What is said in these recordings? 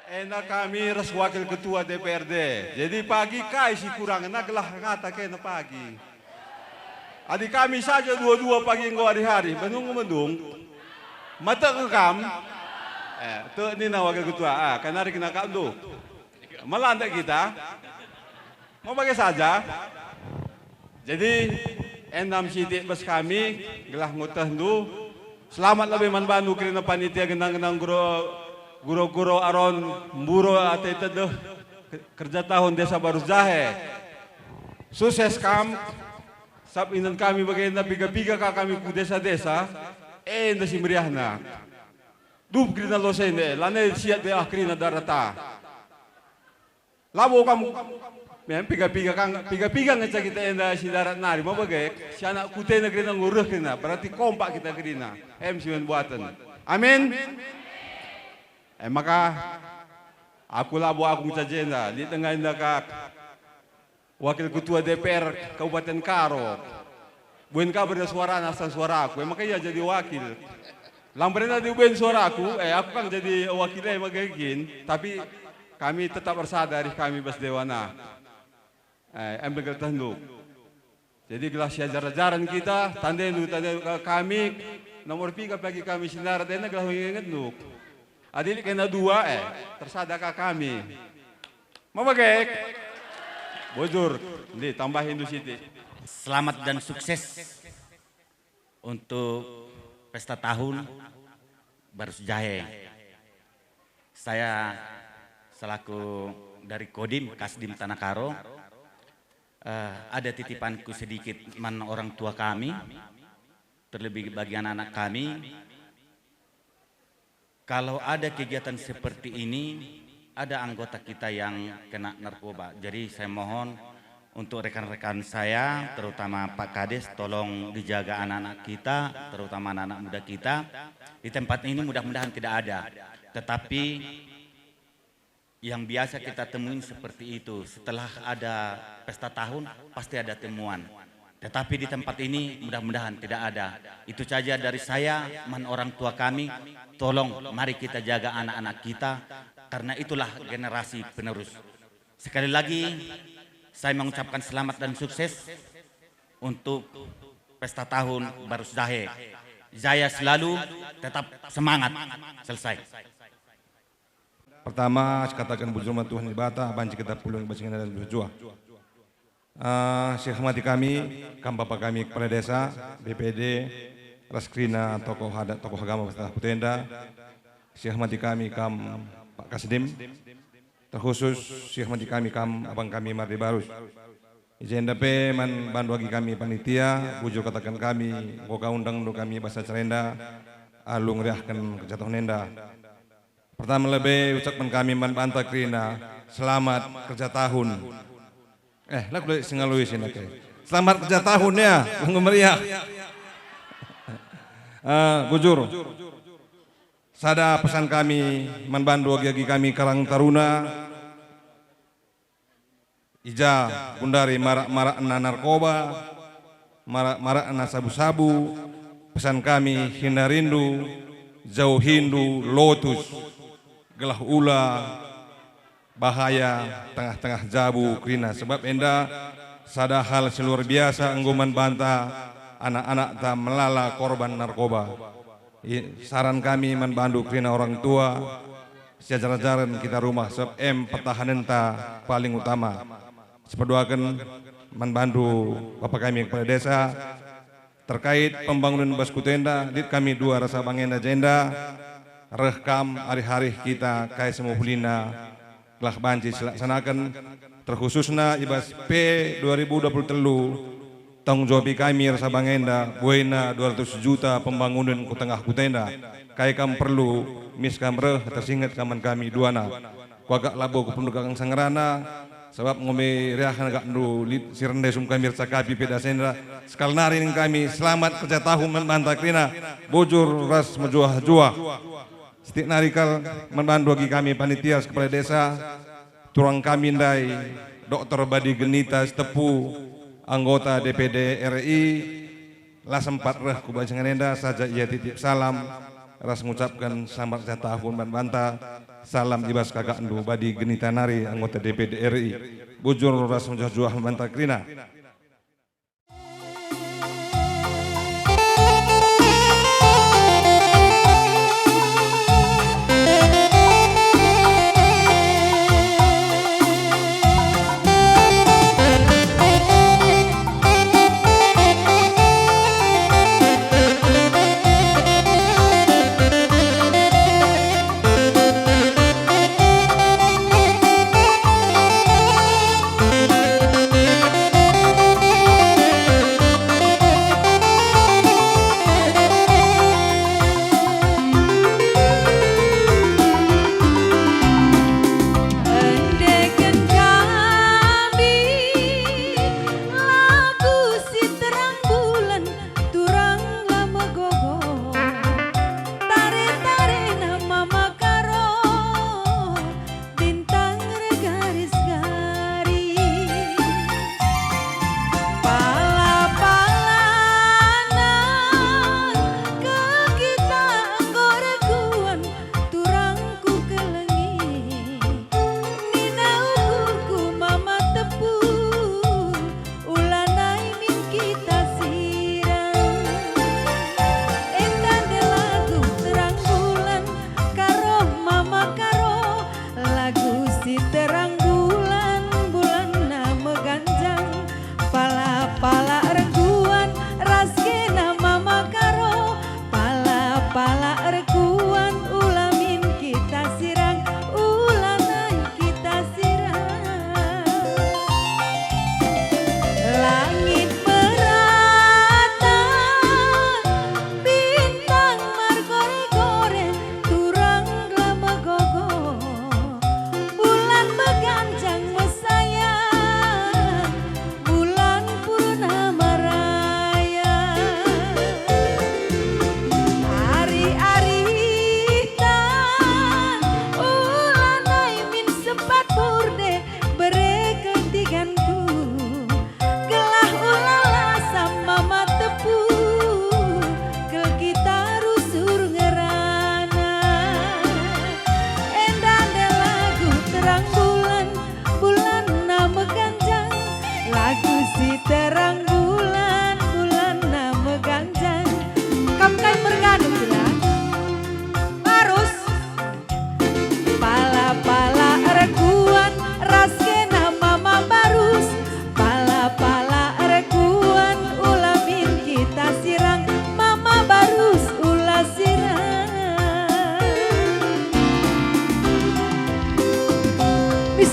enak kami res wakil ketua DPRD. Jadi pagi kai si kurang enak lah ngata kena pagi. Adik kami saja dua-dua pagi ngau hari-hari. Mendung. Mata ngekam. Tu ni na wakil ketua. Karena hari kena kam tu. Melantak kita. Mau pakai saja. Jadi endam sidik bes kami gelah ngutah tu. Selamat lebih man bantu kerana panitia genang-genang guru aron mburo ate teduh kerja tahun desa Baru Jahe. Sukses kam. Sab inan kami bagaimana piga-piga kami ku desa-desa. Nasi meriahna. Dup kerana lo sende. Lane siap de akhirnya darata. Labo kamu. Piga-piga ngecek kita enda si darat nari. Mau bagai. Si anak kute negeri na nguruh kena. Berarti kompak kita kerina. Simen buatan. Amin. Maka aku labo aku ngecajenda. Di tengah enda kak. Wakil Ketua DPR Kabupaten Karo. Buen ka bersuara nasan suara aku. Maka ia jadi wakil. Lambrena di buen suara aku. Aku kan jadi wakilnya magiging. Tapi kami tetap bersadar kami bas dewana. Ambil tanduk. Jadi gelas ajar-ajaran kita. Tandenu kami. Nomor 3 bagi kami sinar. Dena gelas mengingat nuk. Adik kena 2 tersadaka kami. Mau bagek. Bojur, ini tambahin dulu siti. Selamat dan sukses untuk pesta tahun Baru Jahe. Saya selaku dari Kodim Kasdim Tanah Karo, ada titipanku sedikit man orang tua kami, terlebih bagi anak-anak kami. Kalau ada kegiatan seperti ini, ada anggota kita yang kena narkoba. Jadi saya mohon untuk rekan-rekan saya, terutama Pak Kades, tolong dijaga anak-anak kita, terutama anak-anak muda kita. Di tempat ini mudah-mudahan tidak ada. Tetapi yang biasa kita temuin seperti itu. Setelah ada pesta tahun, pasti ada temuan. Tetapi di tempat ini mudah-mudahan tidak ada. Itu saja dari saya, man orang tua kami. Tolong mari kita jaga anak-anak kita. Karena itulah generasi penerus. Sekali lagi saya mengucapkan selamat dan sukses untuk pesta tahun Baru Jahe. Jaya selalu, tetap semangat. Selesai. Pertama, saya katakan bujurma Tuhan ibata, banci kita pulang bacingan dan berjuang. Syekh mati kami, bapak kami kepala desa, BPD, Raskrina, tokoh adat, tokoh agama, Pastor Putenda, Syekh mati kami Pak Kasdim, terkhusus Syekh mati kami abang kami Mardi Barus. Izin dape man bantu bagi kami panitia, bujur katakan kami, boka undang untuk kami bahasa Cerenda, alung riahkan kejatuh nenda. Pertama lebih ucapkan kami man banta krina, selamat kerja tahun. Lagu boleh sengalui sini. Selamat kerja tahun ya, meriah. Bujur. Sada pesan kami, manbandu agi kami Karang Taruna, ija bundari marak-marak narkoba, marak-marak sabu-sabu, pesan kami hindarindu, jauh hindu, lotus, gelah ula, bahaya, tengah-tengah jabu, krina. Sebab enda sada hal seluar biasa engguman banta, anak-anak tak melala korban narkoba. Saran kami membantu krina orang tua sejajar-jaran kita rumah sebab pertahanan paling utama. Seperdoakan membantu bapak kami kepala desa terkait pembangunan Basku Tenda. Dit kami 2 rasa bangenda agenda rekam hari-hari kita kai semua hulina telah banci silaksanakan terkhususnya ibas P 2023 tanggung jawab kami rasa bangenda buena 200 juta pembangunan ku tengah kutenda kai kam perlu miskam reh tersingat kaman kami duana kuagak labo ku pendugang sangrana sebab ngome riahan gak ndu sirende sum kami cakapi peda sendra sekal nari ning kami selamat kerja tahun membanta krina bujur ras mejuah-juah stik narikal membantu bagi kami panitia kepala desa turang kami ndai Dr. Badi Genita Tepu anggota DPD RI lah sempat reh kubancengan enda saja ia titip salam ras mengucapkan selamat tahun ban banta Salam ibas kakak andu badi genita nari anggota DPD RI. Bujur ras menjuah mantap Krina.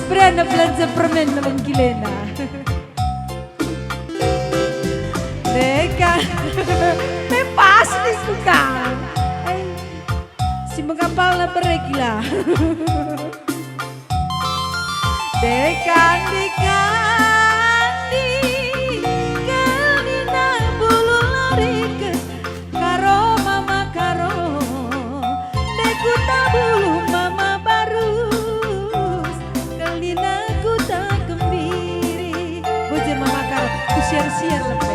Brenda belanja permen na Kilena. Teka, may pasti suka. Ay, si magkapal na beregla. Teka, di kalina bulu lari ke karo mama karo. Deku tabulu mama barus. Kalina ku tak gembiri. Bojer mama karo, ku siar-siar lebih.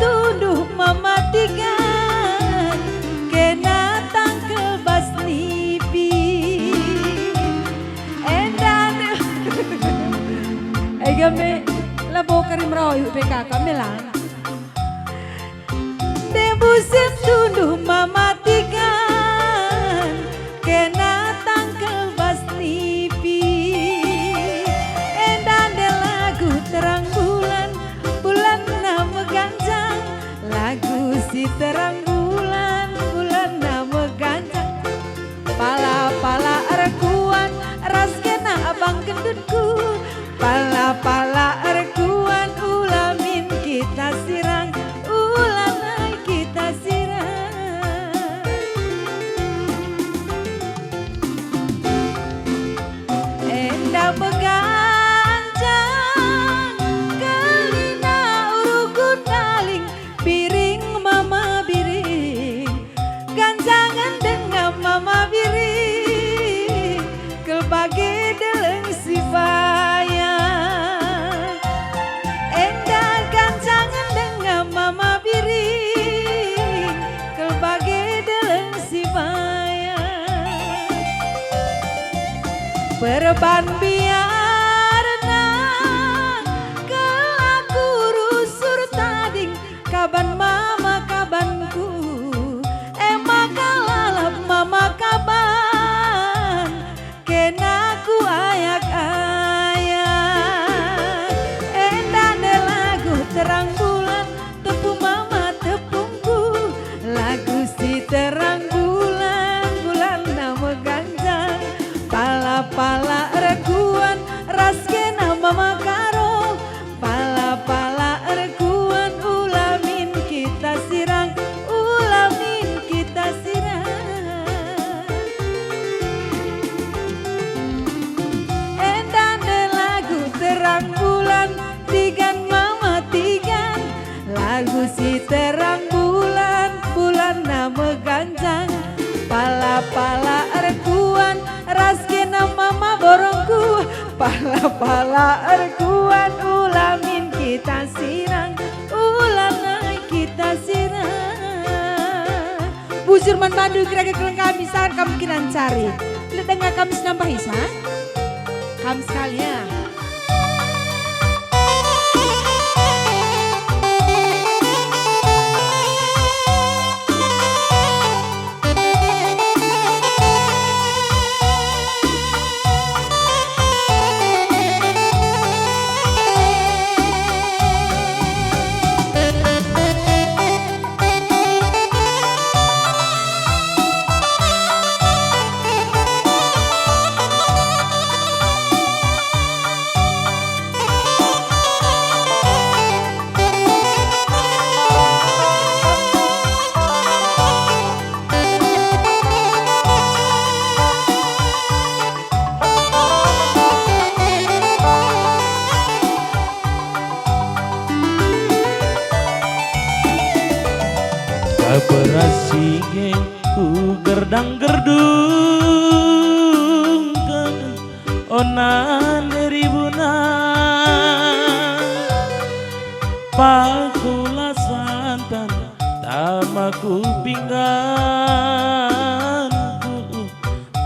Tunduh mama tigan kena tangkel bas nipi endan egame labo karim royu PKK melang debusim tunduh mama tigan kena tangkel bas nipi endan de lagu terang bulan na meganjang lagu si terang bulan nama ganjang pala rekuan ras kena abang gendutku pala rekuan ulamin kita sirang ulanai kita sirang endah beganjang kalina urugun naling piring mama perban biarna kelaku rusur tading kaban mama kabanku makalalap mama kaban kenaku ayak-ayak endane lagu terang bulan tepung mama tepungku lagu si terang bulan bulan nama ganjang pala-pala rekuan raskena mama karo pala-pala rekuan ulamin kita sirang ulamin kita sirang endane lagu terang bulan tigan mama tigan lagu si terang bulan bulan nama ganjang pala-pala rekuan raskena mama borongku pala-pala rekuan ulamin kita sirang ulanai kita sirang bujur man bandu kira-kira kami saran kemungkinan cari dengar kami nambah isa kami sekalian. Berasige ku gerdang gerdung onan dari buna pakula santan tamaku pingganku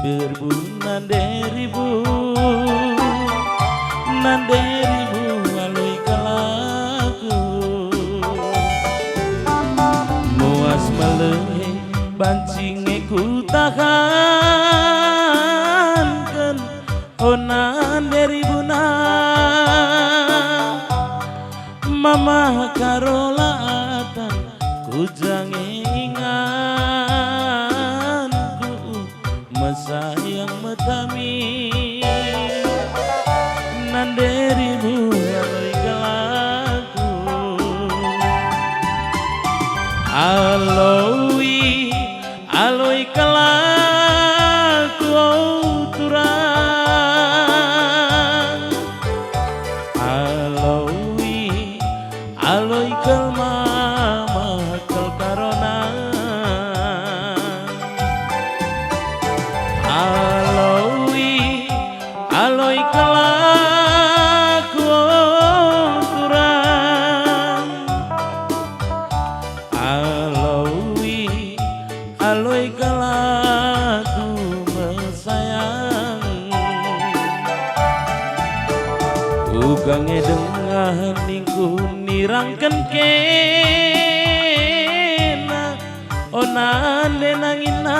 berbunan dari bu nan dari bu alui kalaku muas melehe bancinge ku tahankan onan dari buna mama karolatan ku jange inganku mesayang metami nan dari bu aloi galaku aloi aloi kalaku turang aloi aloi kel mama kel karona aloi aloi kalaku turang aloi aloi kalaku mesayang ugange dengan ningku nirangken kena onan denangina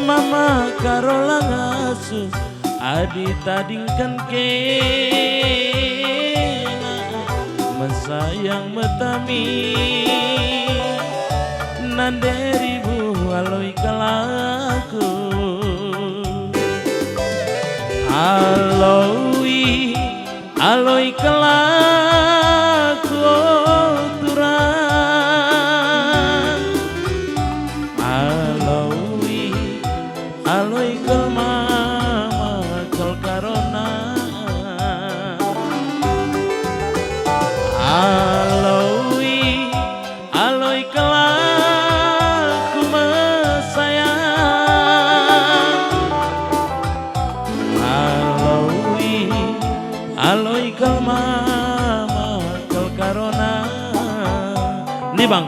mama karola ngasuh adi tadingkan kena mesayang metami nan dari bu aloi kalaku aloi aloi kalaku turang aloi aloi kel mama kel karona aloi aloi kalaku mesayang aloi aloi kel mama kel karona nih bang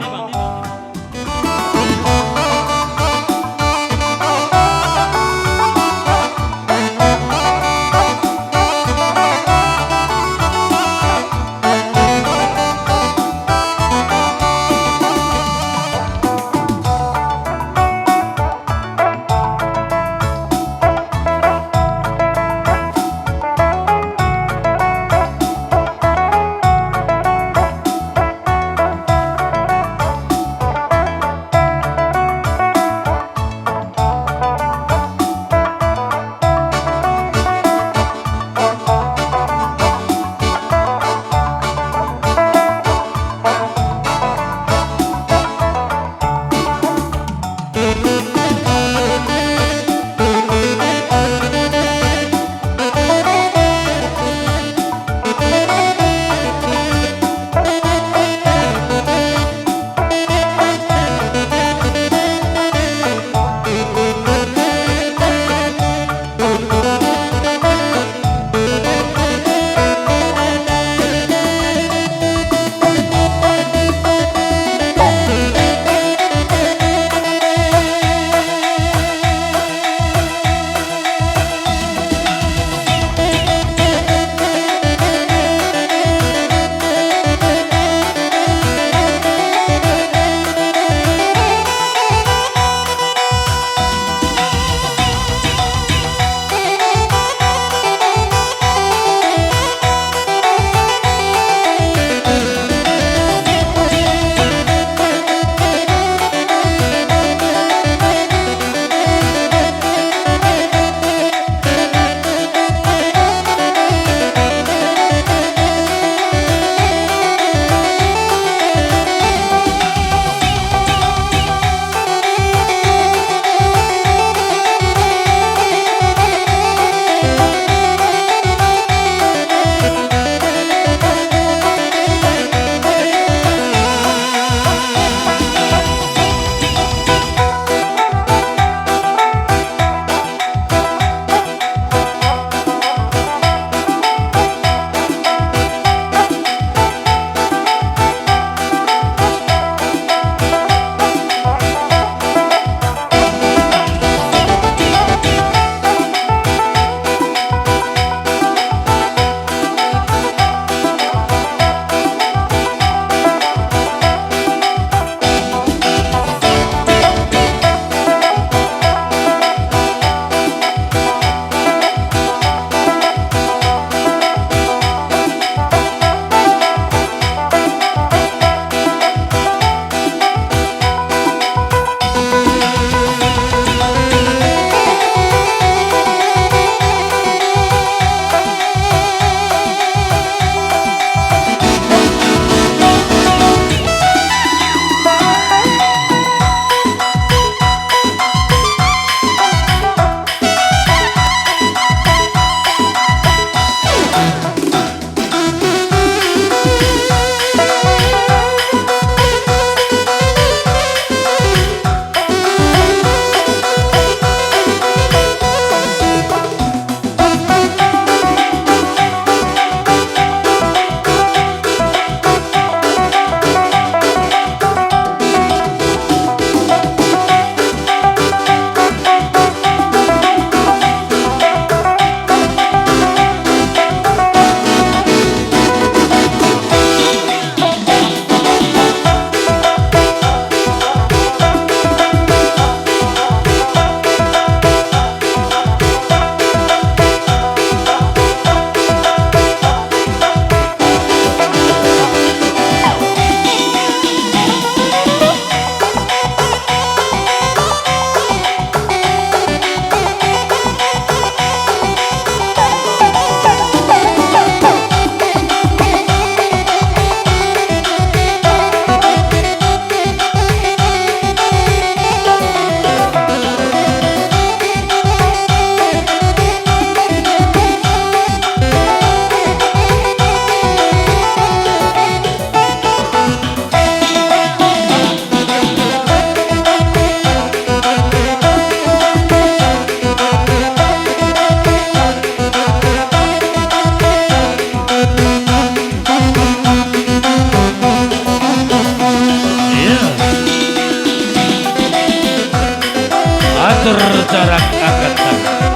terjarak angkat tangan.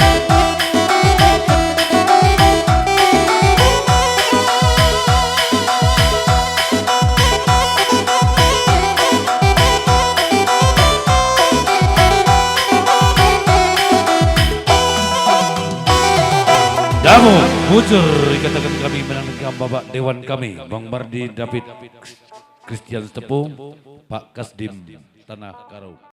Damu, mujur ikatakan kami menangkan Bapak Dewan kami, Bang Mardi David Christian Tepung, Pak Kasdim Tanah Karau.